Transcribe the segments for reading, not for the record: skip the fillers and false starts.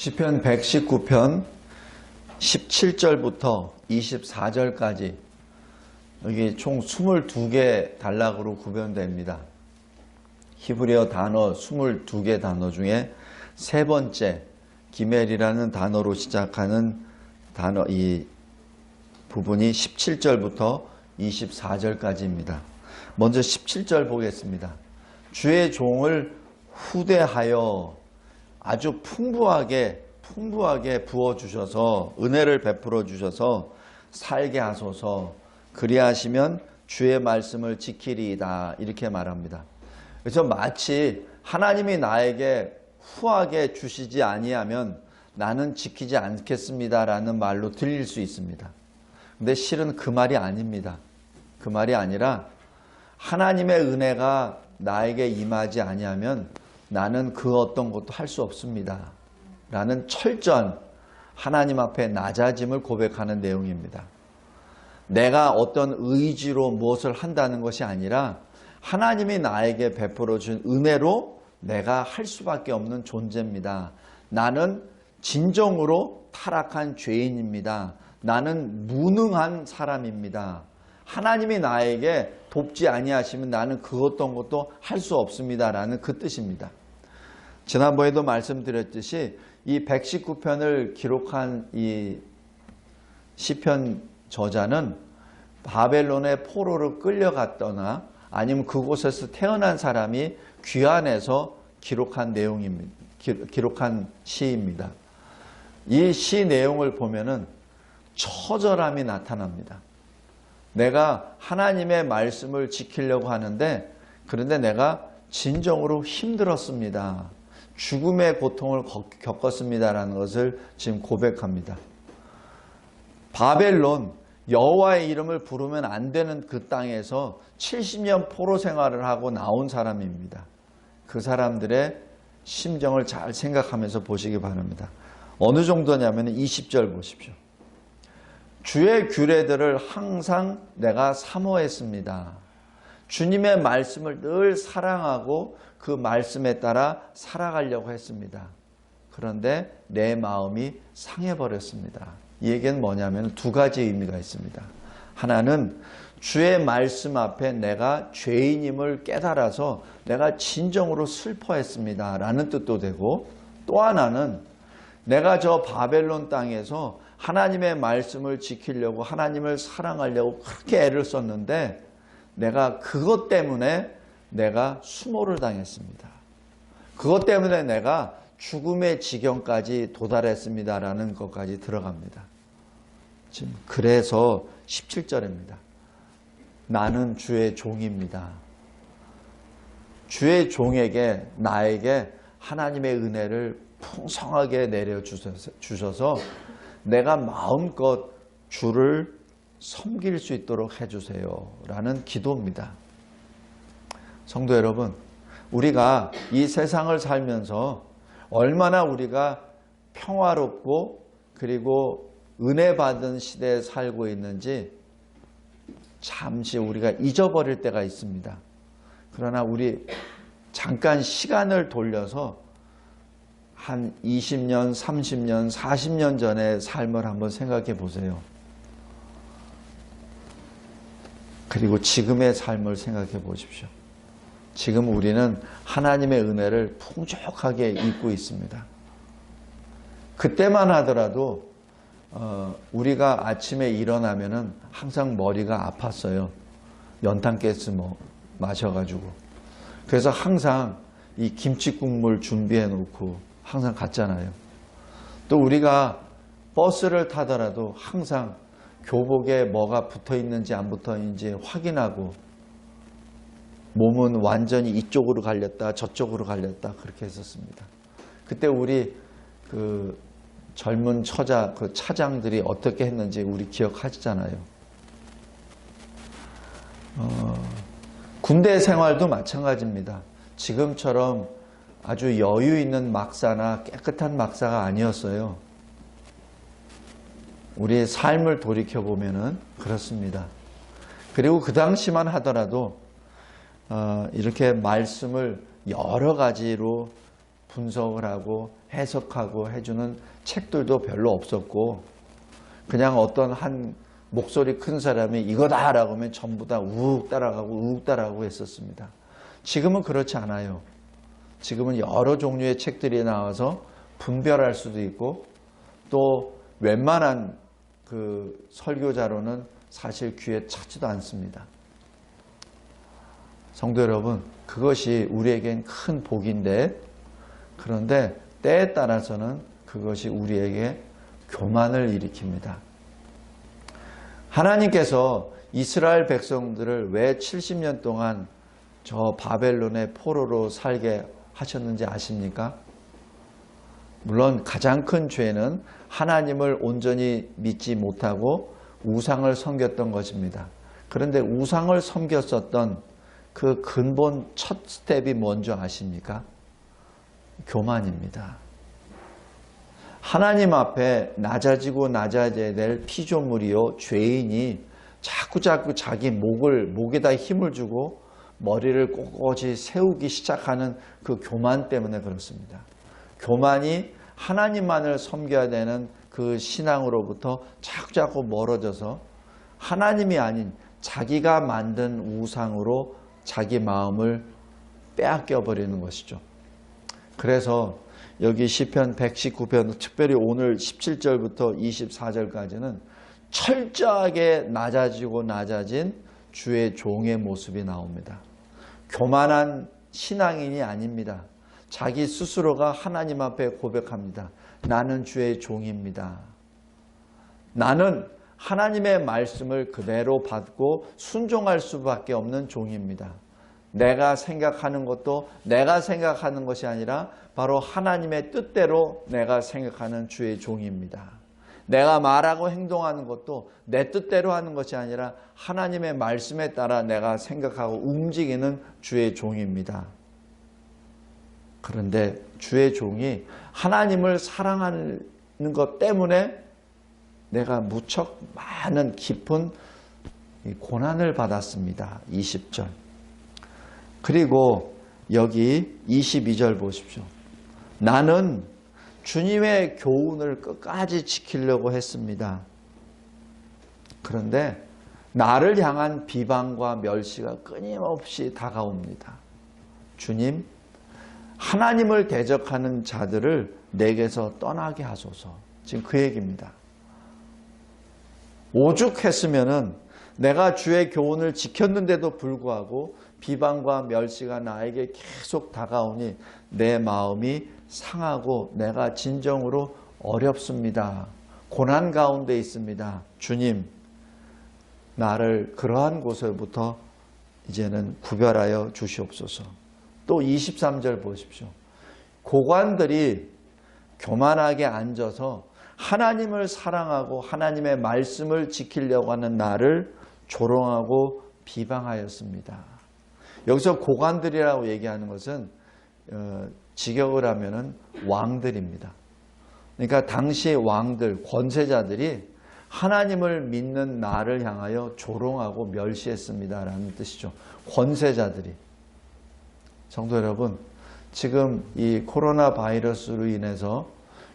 시편 119편 17절부터 24절까지 여기 총 22개 단락으로 구별됩니다. 히브리어 단어 22개 단어 중에 세 번째 기멜이라는 단어로 시작하는 단어 이 부분이 17절부터 24절까지입니다. 먼저 17절 보겠습니다. 주의 종을 후대하여 아주 풍부하게 부어주셔서 은혜를 베풀어 주셔서 살게 하소서. 그리하시면 주의 말씀을 지키리이다. 이렇게 말합니다. 그래서 마치 하나님이 나에게 후하게 주시지 아니하면 나는 지키지 않겠습니다라는 말로 들릴 수 있습니다. 근데 실은 그 말이 아닙니다. 그 말이 아니라 하나님의 은혜가 나에게 임하지 아니하면 나는 그 어떤 것도 할 수 없습니다. 라는 철저한 하나님 앞에 낮아짐을 고백하는 내용입니다. 내가 어떤 의지로 무엇을 한다는 것이 아니라 하나님이 나에게 베풀어 준 은혜로 내가 할 수밖에 없는 존재입니다. 나는 진정으로 타락한 죄인입니다. 나는 무능한 사람입니다. 하나님이 나에게 돕지 아니하시면 나는 그 어떤 것도 할 수 없습니다라는 그 뜻입니다. 지난번에도 말씀드렸듯이 이 119편을 기록한 이 시편 저자는 바벨론의 포로로 끌려갔거나 아니면 그곳에서 태어난 사람이 귀환해서 기록한 내용입니다. 기록한 시입니다. 이 시 내용을 보면은 처절함이 나타납니다. 내가 하나님의 말씀을 지키려고 하는데 그런데 내가 진정으로 힘들었습니다. 죽음의 고통을 겪었습니다라는 것을 지금 고백합니다. 바벨론, 여호와의 이름을 부르면 안 되는 그 땅에서 70년 포로 생활을 하고 나온 사람입니다. 그 사람들의 심정을 잘 생각하면서 보시기 바랍니다. 어느 정도냐면 20절 보십시오. 주의 규례들을 항상 내가 사모했습니다. 주님의 말씀을 늘 사랑하고 그 말씀에 따라 살아가려고 했습니다. 그런데 내 마음이 상해버렸습니다. 이 얘기는 뭐냐면 두 가지 의미가 있습니다. 하나는 주의 말씀 앞에 내가 죄인임을 깨달아서 내가 진정으로 슬퍼했습니다 라는 뜻도 되고, 또 하나는 내가 저 바벨론 땅에서 하나님의 말씀을 지키려고 하나님을 사랑하려고 그렇게 애를 썼는데 내가 그것 때문에 내가 수모를 당했습니다. 그것 때문에 내가 죽음의 지경까지 도달했습니다라는 것까지 들어갑니다. 지금 그래서 17절입니다. 나는 주의 종입니다. 주의 종에게 나에게 하나님의 은혜를 풍성하게 내려주셔서 내가 마음껏 주를 섬길 수 있도록 해주세요 라는 기도입니다. 성도 여러분, 우리가 이 세상을 살면서 얼마나 우리가 평화롭고 그리고 은혜 받은 시대에 살고 있는지 잠시 우리가 잊어버릴 때가 있습니다. 그러나 우리 잠깐 시간을 돌려서 한 20년, 30년, 40년 전의 삶을 한번 생각해 보세요. 그리고 지금의 삶을 생각해 보십시오. 지금 우리는 하나님의 은혜를 풍족하게 입고 있습니다. 그때만 하더라도 우리가 아침에 일어나면은 항상 머리가 아팠어요. 연탄가스 마셔가지고. 그래서 항상 이 김치국물 준비해 놓고 항상 갔잖아요. 또 우리가 버스를 타더라도 항상 교복에 뭐가 붙어 있는지 안 붙어 있는지 확인하고 몸은 완전히 이쪽으로 갈렸다 저쪽으로 갈렸다 그렇게 했었습니다. 그때 우리 그 젊은 그 차장들이 어떻게 했는지 우리 기억하시잖아요. 군대 생활도 마찬가지입니다. 지금처럼 아주 여유 있는 막사나 깨끗한 막사가 아니었어요. 우리의 삶을 돌이켜보면은 그렇습니다. 그리고 그 당시만 하더라도 이렇게 말씀을 여러 가지로 분석을 하고 해석하고 해주는 책들도 별로 없었고, 그냥 어떤 한 목소리 큰 사람이 이거다 라고 하면 전부 다 우욱 따라가고 우욱 따라가고 했었습니다. 지금은 그렇지 않아요. 지금은 여러 종류의 책들이 나와서 분별할 수도 있고, 또 웬만한 그 설교자로는 사실 귀에 차지도 않습니다. 성도 여러분, 그것이 우리에겐 큰 복인데, 그런데 때에 따라서는 그것이 우리에게 교만을 일으킵니다. 하나님께서 이스라엘 백성들을 왜 70년 동안 저 바벨론의 포로로 살게 하셨는지 아십니까? 물론 가장 큰 죄는 하나님을 온전히 믿지 못하고 우상을 섬겼던 것입니다. 그런데 우상을 섬겼었던 그 근본 첫 스텝이 뭔지 아십니까? 교만입니다. 하나님 앞에 낮아지고 낮아져야 될 피조물이요, 죄인이 자꾸 자기 목에다 힘을 주고 머리를 꼿꼿이 세우기 시작하는 그 교만 때문에 그렇습니다. 교만이 하나님만을 섬겨야 되는 그 신앙으로부터 자꾸 멀어져서 하나님이 아닌 자기가 만든 우상으로 자기 마음을 빼앗겨 버리는 것이죠. 그래서 여기 시편 119편, 특별히 오늘 17절부터 24절까지는 철저하게 낮아지고 낮아진 주의 종의 모습이 나옵니다. 교만한 신앙인이 아닙니다. 자기 스스로가 하나님 앞에 고백합니다. 나는 주의 종입니다. 나는 하나님의 말씀을 그대로 받고 순종할 수밖에 없는 종입니다. 내가 생각하는 것도 내가 생각하는 것이 아니라 바로 하나님의 뜻대로 내가 생각하는 주의 종입니다. 내가 말하고 행동하는 것도 내 뜻대로 하는 것이 아니라 하나님의 말씀에 따라 내가 생각하고 움직이는 주의 종입니다. 그런데 주의 종이 하나님을 사랑하는 것 때문에 내가 무척 많은 깊은 고난을 받았습니다. 20절. 그리고 여기 22절 보십시오. 나는 주님의 교훈을 끝까지 지키려고 했습니다. 그런데 나를 향한 비방과 멸시가 끊임없이 다가옵니다. 주님, 하나님을 대적하는 자들을 내게서 떠나게 하소서. 지금 그 얘기입니다. 오죽했으면은 내가 주의 교훈을 지켰는데도 불구하고 비방과 멸시가 나에게 계속 다가오니 내 마음이 상하고 내가 진정으로 어렵습니다. 고난 가운데 있습니다. 주님, 나를 그러한 곳에부터 이제는 구별하여 주시옵소서. 또 23절 보십시오. 고관들이 교만하게 앉아서 하나님을 사랑하고 하나님의 말씀을 지키려고 하는 나를 조롱하고 비방하였습니다. 여기서 고관들이라고 얘기하는 것은 직역을 하면은 왕들입니다. 그러니까 당시 왕들, 권세자들이 하나님을 믿는 나를 향하여 조롱하고 멸시했습니다라는 뜻이죠. 권세자들이. 성도 여러분, 지금 이 코로나 바이러스로 인해서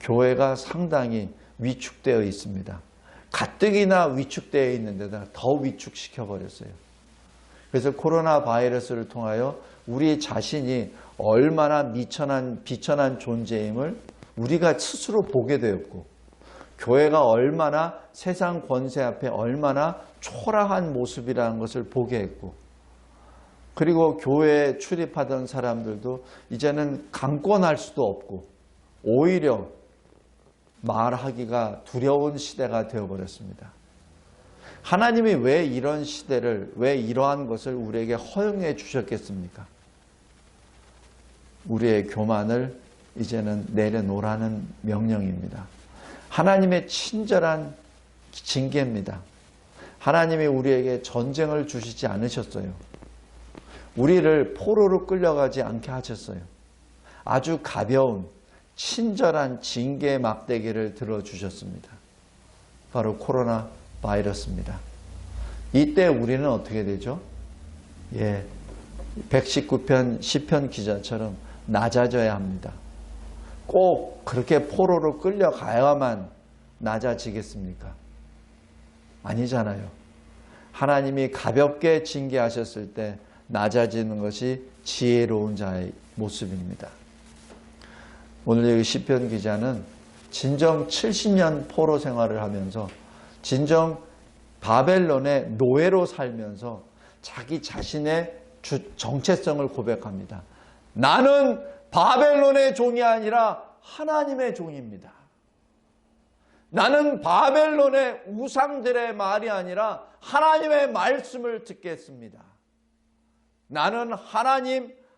교회가 상당히 위축되어 있습니다. 가뜩이나 위축되어 있는데다 더 위축시켜 버렸어요. 그래서 코로나 바이러스를 통하여 우리 자신이 얼마나 비천한 존재임을 우리가 스스로 보게 되었고, 교회가 얼마나 세상 권세 앞에 얼마나 초라한 모습이라는 것을 보게 했고, 그리고 교회에 출입하던 사람들도 이제는 강권할 수도 없고 오히려 말하기가 두려운 시대가 되어버렸습니다. 하나님이 왜 이런 시대를, 왜 이러한 것을 우리에게 허용해 주셨겠습니까? 우리의 교만을 이제는 내려놓으라는 명령입니다. 하나님의 친절한 징계입니다. 하나님이 우리에게 전쟁을 주시지 않으셨어요. 우리를 포로로 끌려가지 않게 하셨어요. 아주 가벼운 친절한 징계 막대기를 들어주셨습니다. 바로 코로나 바이러스입니다. 이때 우리는 어떻게 되죠? 119편 시편 기자처럼 낮아져야 합니다. 꼭 그렇게 포로로 끌려가야만 낮아지겠습니까? 아니잖아요. 하나님이 가볍게 징계하셨을 때 낮아지는 것이 지혜로운 자의 모습입니다. 오늘 여기 시편 기자는 진정 70년 포로 생활을 하면서 진정 바벨론의 노예로 살면서 자기 자신의 정체성을 고백합니다. 나는 바벨론의 종이 아니라 하나님의 종입니다. 나는 바벨론의 우상들의 말이 아니라 하나님의 말씀을 듣겠습니다. 나는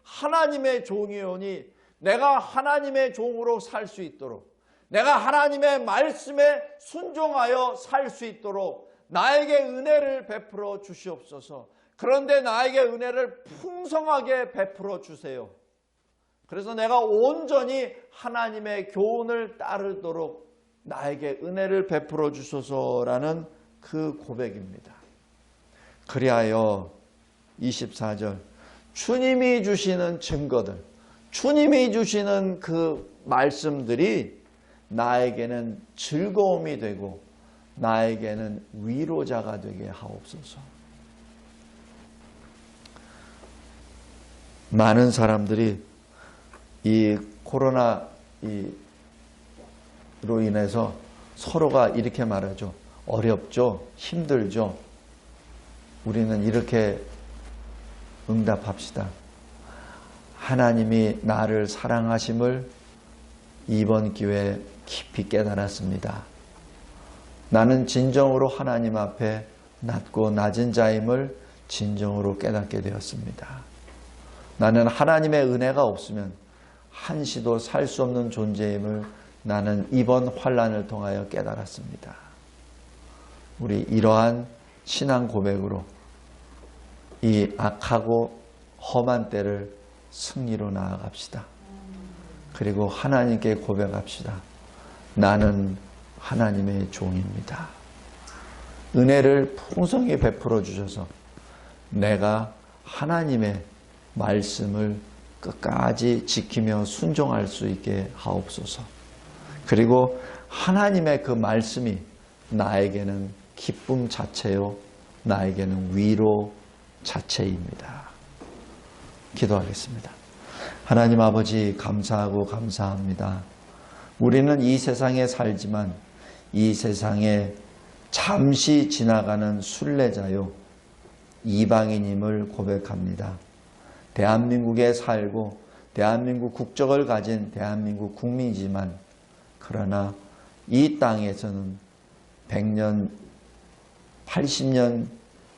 하나님의 종이오니 내가 하나님의 종으로 살 수 있도록, 내가 하나님의 말씀에 순종하여 살 수 있도록 나에게 은혜를 베풀어 주시옵소서. 그런데 나에게 은혜를 풍성하게 베풀어 주세요. 그래서 내가 온전히 하나님의 교훈을 따르도록 나에게 은혜를 베풀어 주소서라는 그 고백입니다. 그리하여 24절 주님이 주시는 증거들, 주님이 주시는 그 말씀들이 나에게는 즐거움이 되고 나에게는 위로자가 되게 하옵소서. 많은 사람들이 이 코로나로 인해서 서로가 이렇게 말하죠. 어렵죠? 힘들죠? 우리는 이렇게 응답합시다. 하나님이 나를 사랑하심을 이번 기회에 깊이 깨달았습니다. 나는 진정으로 하나님 앞에 낮고 낮은 자임을 진정으로 깨닫게 되었습니다. 나는 하나님의 은혜가 없으면 한시도 살 수 없는 존재임을 나는 이번 환난을 통하여 깨달았습니다. 우리 이러한 신앙 고백으로 이 악하고 험한 때를 승리로 나아갑시다. 그리고 하나님께 고백합시다. 나는 하나님의 종입니다. 은혜를 풍성히 베풀어 주셔서 내가 하나님의 말씀을 끝까지 지키며 순종할 수 있게 하옵소서. 그리고 하나님의 그 말씀이 나에게는 기쁨 자체요, 나에게는 위로 자체입니다. 기도하겠습니다. 하나님 아버지 감사하고 감사합니다. 우리는 이 세상에 살지만 이 세상에 잠시 지나가는 순례자요, 이방인임을 고백합니다. 대한민국에 살고 대한민국 국적을 가진 대한민국 국민이지만 그러나 이 땅에서는 100년, 80년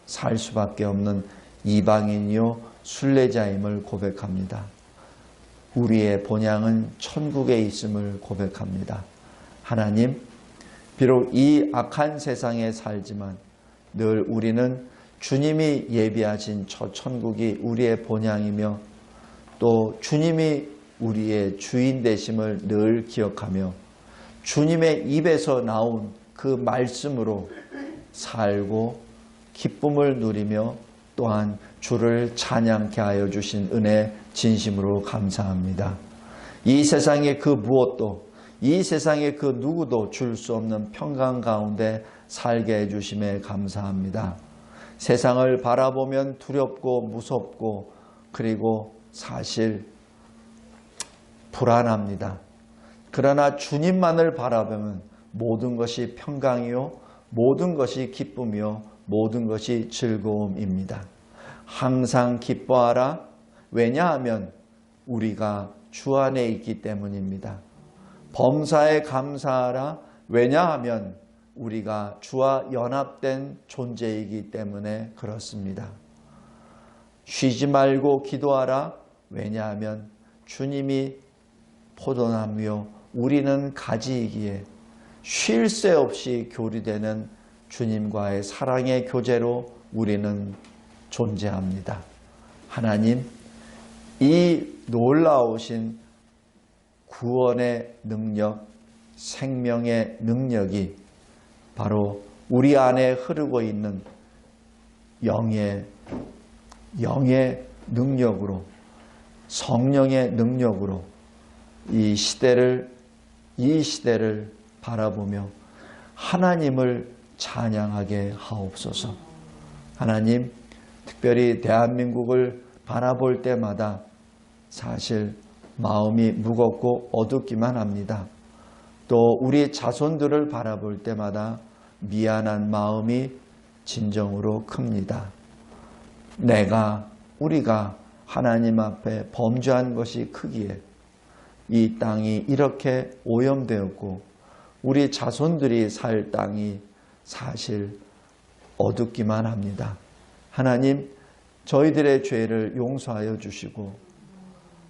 살 수밖에 없는 이방인이요 순례자임을 고백합니다. 우리의 본향은 천국에 있음을 고백합니다. 하나님, 비록 이 악한 세상에 살지만 늘 우리는 주님이 예비하신 저 천국이 우리의 본향이며 또 주님이 우리의 주인 되심을 늘 기억하며 주님의 입에서 나온 그 말씀으로 살고 기쁨을 누리며 또한 주를 찬양케 하여 주신 은혜 진심으로 감사합니다. 이 세상의 그 무엇도, 이 세상의 그 누구도 줄 수 없는 평강 가운데 살게 해주심에 감사합니다. 세상을 바라보면 두렵고 무섭고 그리고 사실 불안합니다. 그러나 주님만을 바라보면 모든 것이 평강이요, 모든 것이 기쁨이요, 모든 것이 즐거움입니다. 항상 기뻐하라. 왜냐하면 우리가 주 안에 있기 때문입니다. 범사에 감사하라. 왜냐하면 우리가 주와 연합된 존재이기 때문에 그렇습니다. 쉬지 말고 기도하라. 왜냐하면 주님이 포도나무요 우리는 가지이기에 쉴 새 없이 교류되는 주님과의 사랑의 교제로 우리는 존재합니다. 하나님, 이 놀라우신 구원의 능력, 생명의 능력이 바로 우리 안에 흐르고 있는 영의 능력으로, 성령의 능력으로 이 시대를 바라보며 하나님을 찬양하게 하옵소서. 하나님, 특별히 대한민국을 바라볼 때마다 사실 마음이 무겁고 어둡기만 합니다. 또 우리 자손들을 바라볼 때마다 미안한 마음이 진정으로 큽니다. 우리가 하나님 앞에 범죄한 것이 크기에 이 땅이 이렇게 오염되었고 우리 자손들이 살 땅이 사실 어둡기만 합니다. 하나님, 저희들의 죄를 용서하여 주시고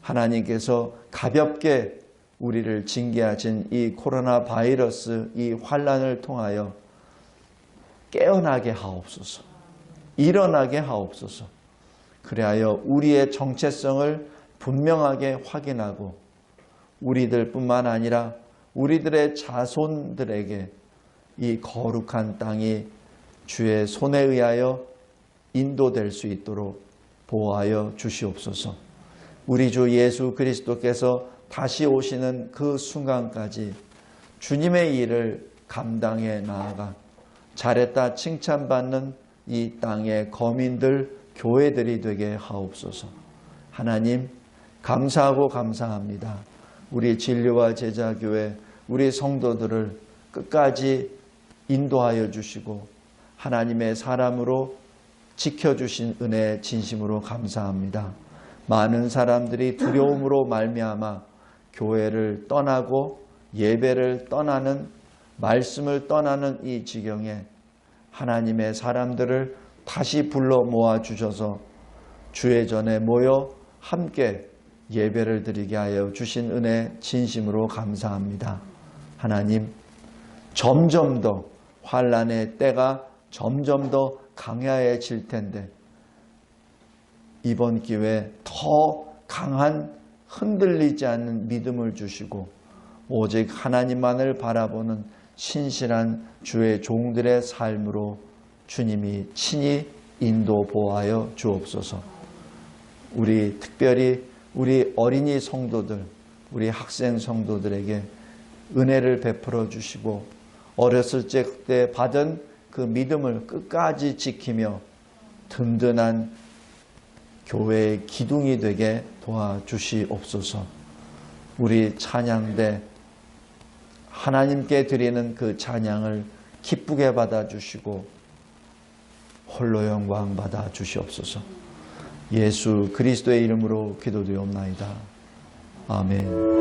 하나님께서 가볍게 우리를 징계하신 이 코로나 바이러스 이 환난을 통하여 깨어나게 하옵소서. 일어나게 하옵소서. 그리하여 우리의 정체성을 분명하게 확인하고 우리들뿐만 아니라 우리들의 자손들에게 이 거룩한 땅이 주의 손에 의하여 인도될 수 있도록 보호하여 주시옵소서. 우리 주 예수 그리스도께서 다시 오시는 그 순간까지 주님의 일을 감당해 나아가 잘했다 칭찬받는 이 땅의 거민들, 교회들이 되게 하옵소서. 하나님, 감사하고 감사합니다. 우리 진리와 제자교회, 우리 성도들을 끝까지 인도하여 주시고 하나님의 사람으로 지켜주신 은혜 진심으로 감사합니다. 많은 사람들이 두려움으로 말미암아 교회를 떠나고 예배를 떠나는, 말씀을 떠나는 이 지경에 하나님의 사람들을 다시 불러 모아 주셔서 주의 전에 모여 함께 예배를 드리게 하여 주신 은혜 진심으로 감사합니다. 하나님, 점점 더 환난의 때가 점점 더 강해질 텐데 이번 기회에 더 강한 흔들리지 않는 믿음을 주시고 오직 하나님만을 바라보는 신실한 주의 종들의 삶으로 주님이 친히 인도 보호하여 주옵소서. 우리 특별히 우리 어린이 성도들, 우리 학생 성도들에게 은혜를 베풀어 주시고 어렸을 때 받은 그 믿음을 끝까지 지키며 든든한 교회의 기둥이 되게 도와주시옵소서. 우리 찬양대 하나님께 드리는 그 찬양을 기쁘게 받아주시고 홀로 영광 받아 주시옵소서. 예수 그리스도의 이름으로 기도드리옵나이다. 아멘.